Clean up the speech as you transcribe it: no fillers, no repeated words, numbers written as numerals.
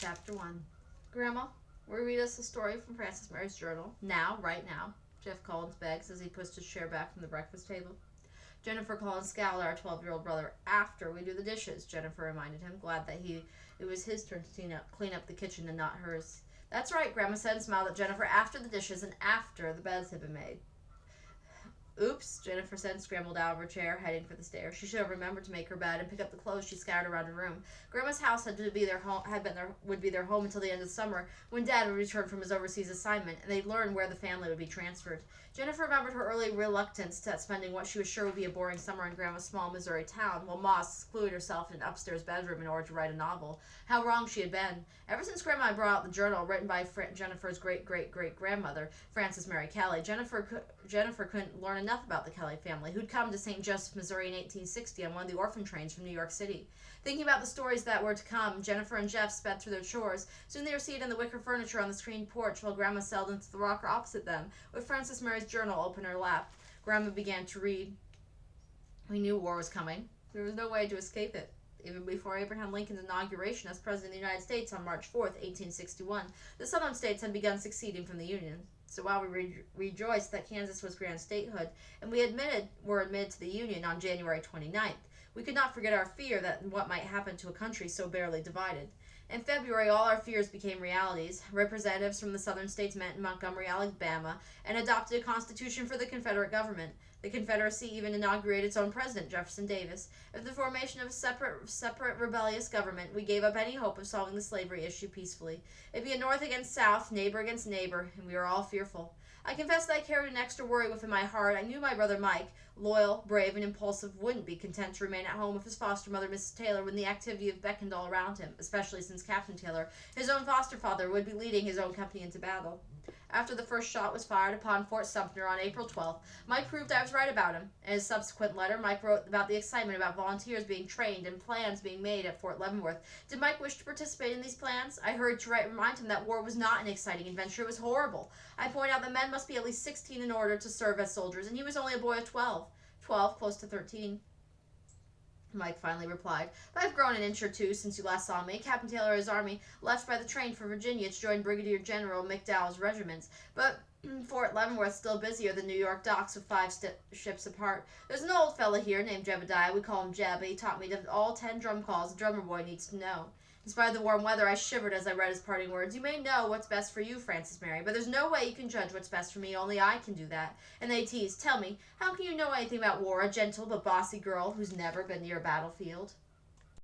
Chapter 1. Grandma, will you read us a story from Frances Mary's journal? Now, right now. Jeff Collins begs as he pushed his chair back from the breakfast table. Jennifer Collins scowled at our 12-year-old brother. After we do the dishes, Jennifer reminded him, glad that it was his turn to clean up the kitchen and not hers. That's right, Grandma said and smiled at Jennifer. After the dishes and after the beds had been made. Oops, Jennifer said and scrambled out of her chair, heading for the stairs. She should have remembered to make her bed and pick up the clothes she scattered around her room. Grandma's house would be their home until the end of the summer, when Dad would return from his overseas assignment, and they'd learn where the family would be transferred. Jennifer remembered her early reluctance at spending what she was sure would be a boring summer in Grandma's small Missouri town, while Ma secluded herself in an upstairs bedroom in order to write a novel. How wrong she had been. Ever since Grandma had brought out the journal written by Jennifer's great-great-great-grandmother, Frances Mary Kelly, Jennifer couldn't learn enough about the Kelly family, who'd come to St. Joseph, Missouri in 1860 on one of the orphan trains from New York City. Thinking about the stories that were to come, Jennifer and Jeff sped through their chores. Soon they were seated in the wicker furniture on the screened porch while Grandma settled into the rocker opposite them, with Frances Mary's journal open in her lap. Grandma began to read. We knew war was coming. There was no way to escape it. Even before Abraham Lincoln's inauguration as President of the United States on March 4th, 1861, the southern states had begun seceding from the Union. So while we rejoiced that Kansas was granted statehood, and we were admitted to the Union on January 29th, we could not forget our fear that what might happen to a country so barely divided. In February, all our fears became realities. Representatives from the southern states met in Montgomery, Alabama, and adopted a constitution for the Confederate government. The Confederacy even inaugurated its own president, Jefferson Davis. With the formation of a separate rebellious government, we gave up any hope of solving the slavery issue peacefully. It'd be a North against South, neighbor against neighbor, and we were all fearful. I confess that I carried an extra worry within my heart. I knew my brother Mike, loyal, brave, and impulsive, wouldn't be content to remain at home with his foster mother, Mrs. Taylor, when the activity beckoned all around him, especially since Captain Taylor, his own foster father, would be leading his own company into battle. After the first shot was fired upon Fort Sumter on April 12th, Mike proved I was right about him. In his subsequent letter, Mike wrote about the excitement about volunteers being trained and plans being made at Fort Leavenworth. Did Mike wish to participate in these plans? I hurried to remind him that war was not an exciting adventure, it was horrible. I pointed out that men must be at least 16 in order to serve as soldiers, and he was only a boy of 12. 12, close to 13. Mike finally replied, but I've grown an inch or two since you last saw me. Captain Taylor and his army left by the train for Virginia to join Brigadier General McDowell's regiments, but Fort Leavenworth's still busier than New York docks with 5 ships apart. There's an old fella here named Jebediah. We call him Jeb, and he taught me all 10 drum calls a drummer boy needs to know. In spite of the warm weather, I shivered as I read his parting words. You may know what's best for you, Frances Mary, but there's no way you can judge what's best for me. Only I can do that. And they teased, tell me, how can you know anything about war, a gentle but bossy girl who's never been near a battlefield?